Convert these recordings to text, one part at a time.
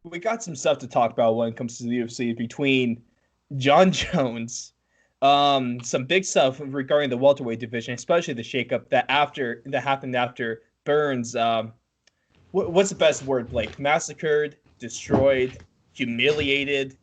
we got some stuff to talk about when it comes to the UFC between Jon Jones, some big stuff regarding the welterweight division, especially the shakeup that happened after Burns. What's the best word, Blake? Massacred, destroyed, humiliated,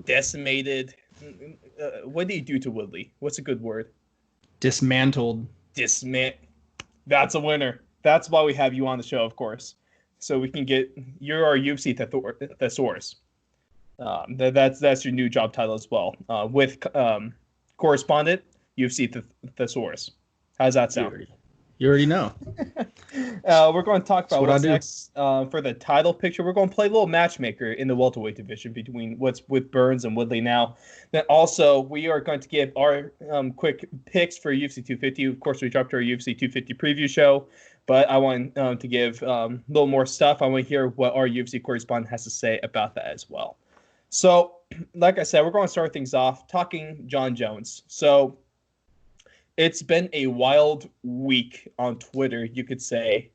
decimated. What do you do to Woodley? What's a good word? Dismantled. Dismant. That's a winner. That's why we have you on the show, of course, so we can get you're our UFC thesaurus. That's your new job title as well. With correspondent UFC thesaurus. How's that sound? You already know. We're going to talk about what's next for the title picture. We're going to play a little matchmaker in the welterweight division between what's with Burns and Woodley now. Then also, we are going to give our quick picks for UFC 250. Of course, we dropped our UFC 250 preview show, but I want to give a little more stuff. I want to hear what our UFC correspondent has to say about that as well. So, like I said, we're going to start things off talking Jon Jones. So, it's been a wild week on Twitter, you could say,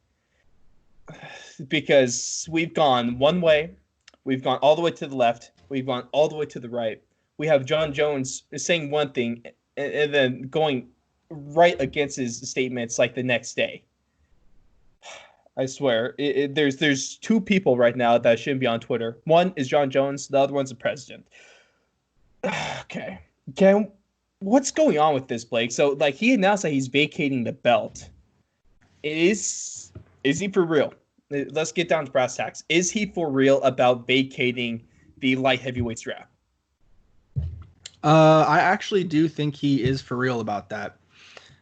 because we've gone one way, we've gone all the way to the left, we've gone all the way to the right. We have Jon Jones saying one thing and then going right against his statements like the next day. I swear, there's two people right now that shouldn't be on Twitter. One is Jon Jones, the other one's the president. Okay. What's going on with this, Blake? So, like, he announced that he's vacating the belt. Is he for real? Let's get down to brass tacks. Is he for real about vacating the light heavyweight strap? I actually do think he is for real about that.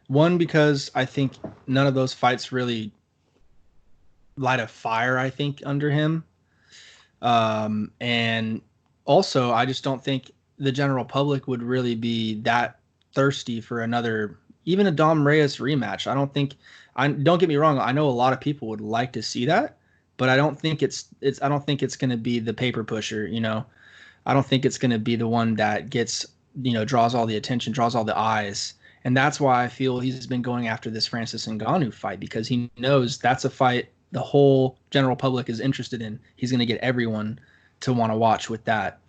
One, because I think none of those fights really light a fire, I think, under him. And also, I just don't think the general public would really be that thirsty for another, even a Dom Reyes rematch. Don't get me wrong. I know a lot of people would like to see that, but I don't think it's going to be the paper pusher. I don't think it's going to be the one that gets, draws all the attention, draws all the eyes. And that's why I feel he's been going after this Francis Ngannou fight, because he knows that's a fight the whole general public is interested in. He's going to get everyone to want to watch with that.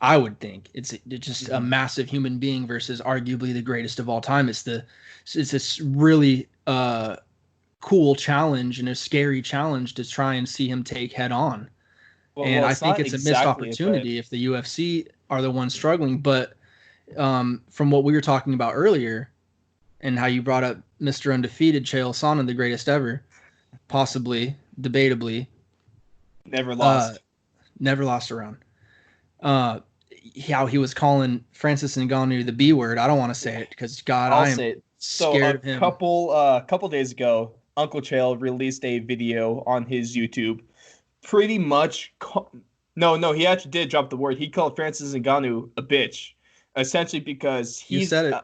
I would think it's just a massive human being versus arguably the greatest of all time. It's this really cool challenge and a scary challenge to try and see him take head on. And I think it's a missed opportunity if the UFC are the ones struggling. But from what we were talking about earlier and how you brought up Mr. Undefeated, Chael Sonnen, the greatest ever, possibly, debatably. Never lost a round. How he was calling Francis Ngannou the B word. I don't want to say it because I am scared of him. Couple days ago, Uncle Chael released a video on his YouTube. Pretty much, no, he actually did drop the word. He called Francis Ngannou a bitch, essentially because you said it.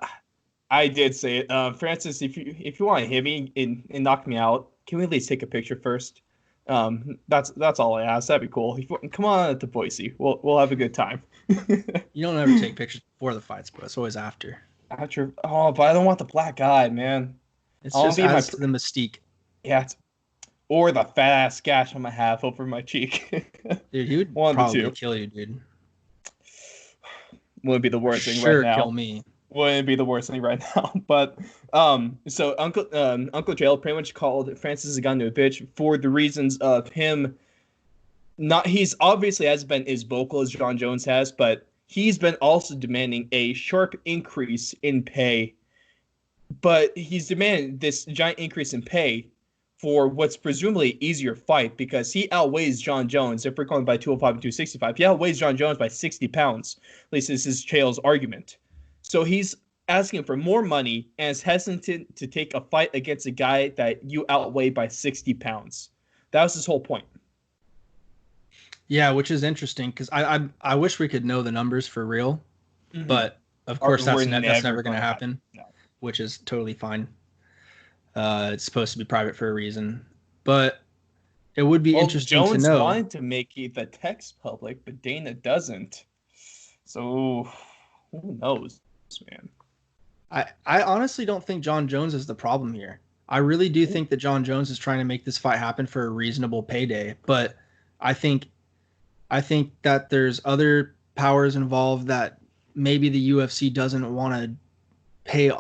I did say it. Francis, if you want to hit me and knock me out, can we at least take a picture first? That's all I ask. That'd be cool. Come on to Boise. We'll have a good time. You don't ever take pictures before the fights, but it's always after. But I don't want the black eye, man. It's just adds to the mystique. Yeah, or the fat ass gash I might have over my cheek. Dude, he would probably kill you, dude. Wouldn't be the worst thing right now. Kill me. Wouldn't be the worst thing right now. But so Uncle Chael pretty much called Francis Ngannou a bitch for the reasons of him. He's obviously hasn't been as vocal as Jon Jones has, but he's been also demanding a sharp increase in pay. But he's demanding this giant increase in pay for what's presumably an easier fight, because he outweighs Jon Jones. If we're going by 205 and 265, he outweighs Jon Jones by 60 pounds. At least this is Chael's argument. So he's asking for more money and is hesitant to take a fight against a guy that you outweigh by 60 pounds. That was his whole point. Yeah, which is interesting because I wish we could know the numbers for real, but of course that's never going to happen, which is totally fine. It's supposed to be private for a reason, but it would be interesting Jones to know. Jones wanted to make the text public, but Dana doesn't. So who knows, man? I honestly don't think Jon Jones is the problem here. I really do think that Jon Jones is trying to make this fight happen for a reasonable payday, but I think I think that there's other powers involved that maybe the UFC doesn't want to pay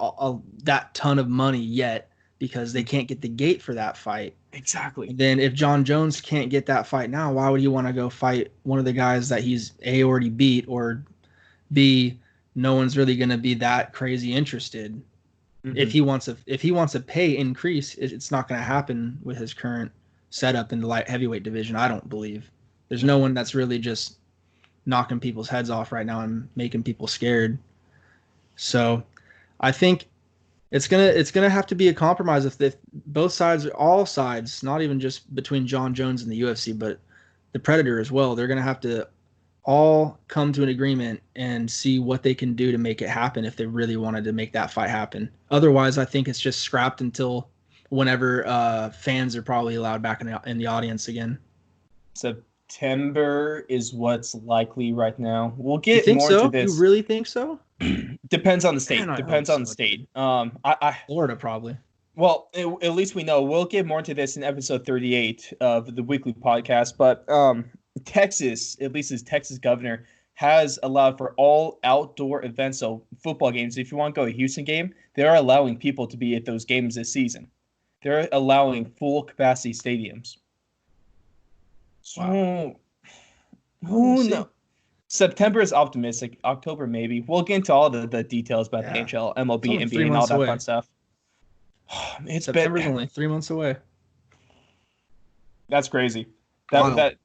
that ton of money yet because they can't get the gate for that fight. Exactly. And then if Jon Jones can't get that fight now, why would he want to go fight one of the guys that he's A, already beat, or B, no one's really going to be that crazy interested? If he wants a pay increase, it's not going to happen with his current setup in the light heavyweight division. I don't believe there's no one that's really just knocking people's heads off right now and making people scared. So I think it's gonna have to be a compromise if both sides, all sides, not even just between Jon Jones and the UFC, but the Predator as well. They're gonna have to all come to an agreement and see what they can do to make it happen if they really wanted to make that fight happen. Otherwise, I think it's just scrapped until whenever fans are probably allowed back in the audience again. September is what's likely right now. We'll You get think more into so? You this. really think so? Depends on the Man, state. I hope Depends on the so. state. I Florida probably. well, at least we know. We'll get more into this in episode 38 of the weekly podcast. But Texas, at least as Texas governor, has allowed for all outdoor events. So football games. If you want to go to a Houston game, they are allowing people to be at those games this season. They're allowing full capacity stadiums. So Wow. who knows? September is optimistic. October maybe. We'll get into all the details about the Yeah. NHL, It's MLB, only NBA, 3 and all months that away. fun stuff. It's September's been only 3 months away. that's crazy. Wild. That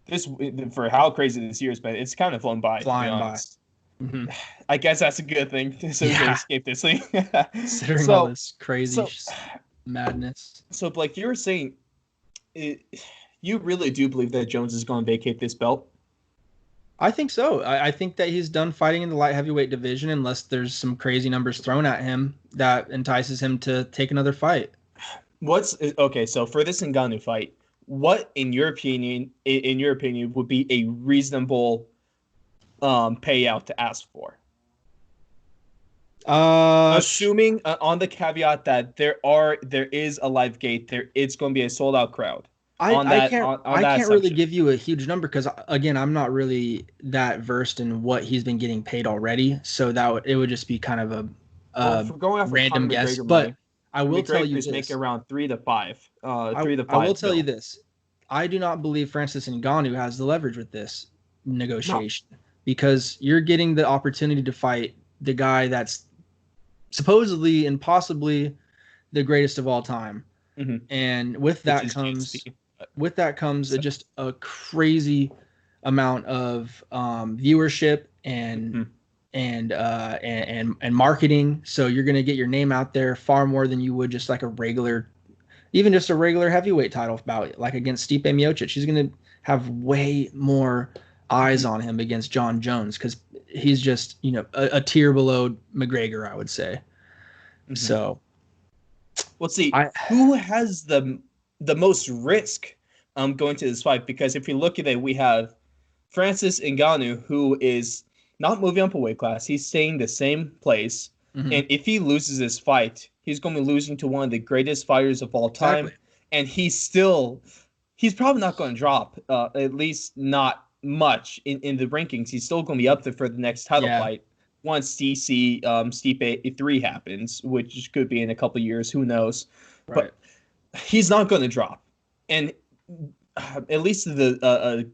this for how crazy this year has been. It's kind of flown by. Flying to be by. honest. Mm-hmm. I guess that's a good thing. So we can Yeah. escape this thing. Considering all this crazy so madness. so Blake, you were saying, you really do believe that Jones is going to vacate this belt? I think so. I think that he's done fighting in the light heavyweight division unless there's some crazy numbers thrown at him that entices him to take another fight. What's okay? So for this Ngannou fight, what in your opinion, would be a reasonable payout to ask for? Assuming on the caveat that there is a live gate, it's going to be a sold out crowd. I can't really give you a huge number because again, I'm not really that versed in what he's been getting paid already, so it would just be kind of a going off random guess. But I will tell you this: making around 3 to 5. I will tell you this: I do not believe Francis Ngannou has the leverage with this negotiation because you're getting the opportunity to fight the guy that's supposedly and possibly the greatest of all time, and with that comes just a crazy amount of viewership and marketing. So you're going to get your name out there far more than you would just like a regular heavyweight title bout, like against Stipe Miocic. He's going to have way more eyes on him against Jon Jones because he's just, a tier below McGregor, I would say. So let's see who has the most risk going to this fight, because if you look at it, we have Francis Ngannou, who is not moving up a weight class. He's staying the same place. And if he loses this fight, he's going to be losing to one of the greatest fighters of all time. Exactly. And he's probably not going to drop, at least not much in the rankings. He's still going to be up there for the next title fight once DC Stipe 3 happens, which could be in a couple of years. Who knows? Right. But he's not going to drop. And at least the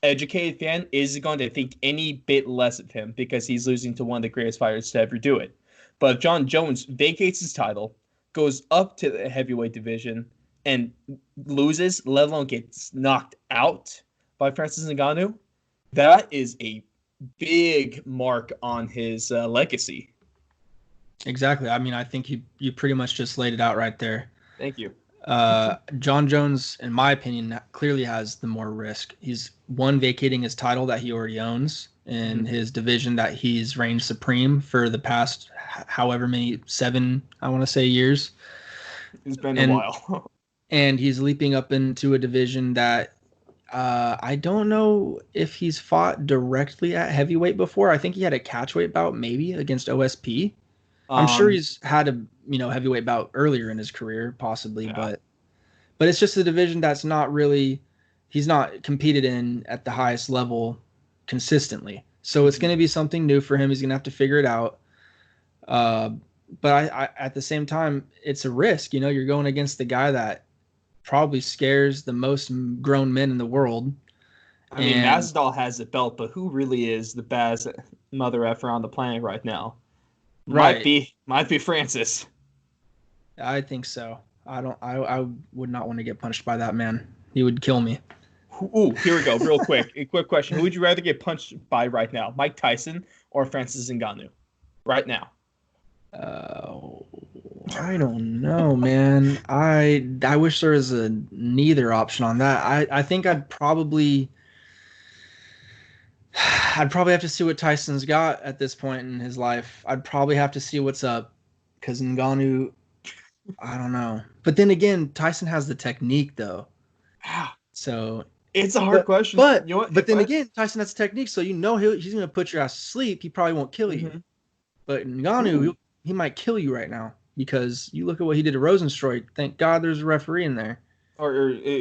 educated fan is going to think any bit less of him because he's losing to one of the greatest fighters to ever do it. But if Jon Jones vacates his title, goes up to the heavyweight division, and loses, let alone gets knocked out by Francis Ngannou, that is a big mark on his legacy. Exactly. I mean, I think you pretty much just laid it out right there. Thank you. Jon Jones, in my opinion, clearly has the more risk. He's vacating his title that he already owns in his division that he's reigned supreme for the past however many 7, I want to say, years. It's been a while. And he's leaping up into a division that I don't know if he's fought directly at heavyweight before. I think he had a catchweight bout maybe against OSP. I'm sure he's had a heavyweight bout earlier in his career, possibly, but it's just a division that's not really he's not competed in at the highest level consistently. So it's Mhm. going to be something new for him. He's going to have to figure it out. Uh, but I, at the same time, it's a risk. You're going against the guy that probably scares the most grown men in the world. I mean, And Masvidal has the belt, but who really is the best mother effer on the planet right now? Might right, be Francis. I think so. I would not want to get punched by that man. He would kill me. Ooh, here we go. Real quick, a quick question: who would you rather get punched by right now, Mike Tyson or Francis Ngannou? Right now. Uh, I don't know, man. I wish there was a neither option on that. I think I'd probably have to see what Tyson's got at this point in his life. I'd probably have to see what's up because Ngannou, I don't know. But then again, Tyson has the technique though. So, It's a hard but question. but You know what? but then again, Tyson has technique, so he's gonna put your ass to sleep. He probably won't kill you. Mhm. But Ngannou, Ooh. he might kill you right now because you look at what he did to Rosenstruik. Thank God there's a referee in there. Or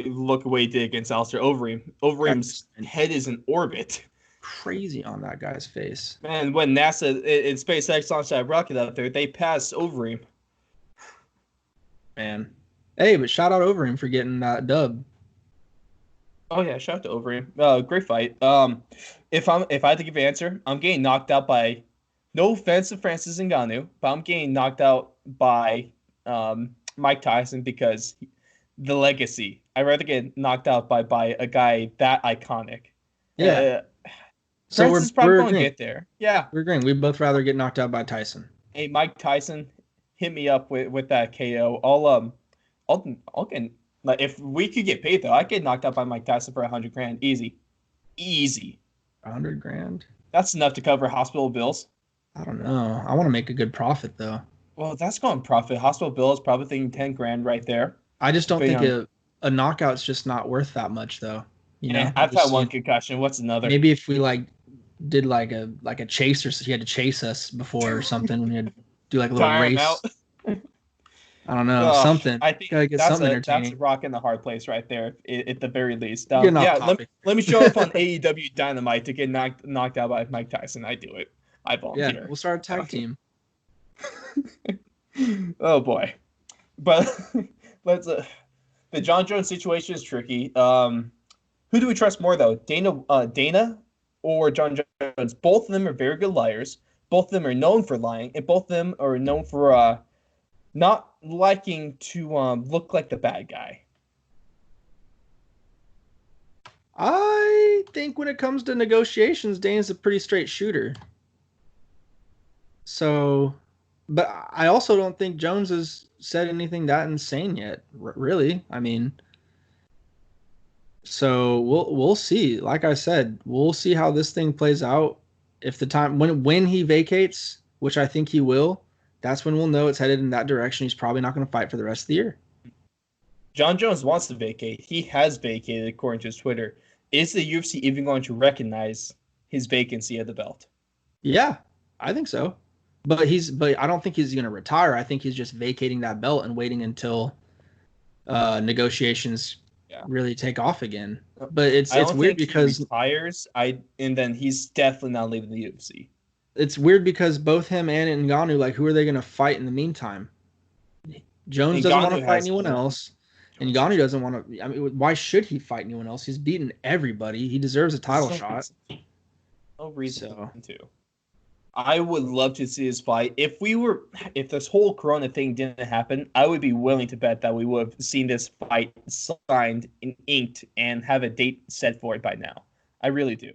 look what he did against Alistair Overeem. Overeem's That's head is in orbit. crazy on that guy's face. Man, when NASA and SpaceX launched that rocket out there, they passed Overeem. Man. Hey, but shout out over him for getting that dub. Oh yeah, shout out to Overeem. Great fight. If I had to give an answer, I'm getting knocked out by. No offense to Francis Ngannou, but I'm getting knocked out by Mike Tyson because the legacy. I'd rather get knocked out by a guy that iconic. Yeah. Uh, So Francis we're is probably we're going to agreeing. get there. Yeah. We're agreeing. We'd both rather get knocked out by Tyson. Hey, Mike Tyson, hit me up with that KO. I'll get like if we could get paid though, I get knocked out by Mike Tyson for 100 grand, easy, easy. 100 grand? That's enough to cover hospital bills. I don't know. I want to make a good profit though. Well, that's going profit. Hospital bills probably thinking 10 grand right there. I just don't Depending think on, a knockout's just not worth that much though. I'm I've had just one saying. concussion. What's another? Maybe if we did like a chase, or so he had to chase us before or something. We had to do like a little Tire him out. race. I don't know, Oh, something. I think Gotta get that's something a entertaining. rock in the hard place right there, at the very least. We're getting off Yeah, topic. let me show up on AEW Dynamite to get knocked out by Mike Tyson. I do it. I Yeah, volunteer. we'll start a tag team. Oh boy, but let's. The John Jones situation is tricky. Who do we trust more though, Dana or John Jones? Both of them are very good liars. Both of them are known for lying, and both of them are known for not liking to look like the bad guy. I think when it comes to negotiations, Dane's a pretty straight shooter. So, but I also don't think Jones has said anything that insane yet. Really, I mean, so we'll see. Like I said, we'll see how this thing plays out. If the time when he vacates, which I think he will, that's when we'll know it's headed in that direction. He's probably not going to fight for the rest of the year. John Jones wants to vacate. He has vacated, according to his Twitter. Is the UFC even going to recognize his vacancy of the belt? Yeah, I think so. But I don't think he's going to retire. I think he's just vacating that belt and waiting until negotiations Yeah. really take off again. But I it's don't weird think he because retires. And then he's definitely not leaving the UFC. it's weird because both him and Ngannou, like, who are they going to fight in the meantime? Jones And doesn't want Ngannou to fight has anyone else, and Ngannou doesn't want to. I mean, why should he fight anyone else? He's beaten everybody. He deserves a title shot. No reason So to. I would love to see this fight. If this whole Corona thing didn't happen, I would be willing to bet that we would have seen this fight signed and inked and have a date set for it by now. I really do.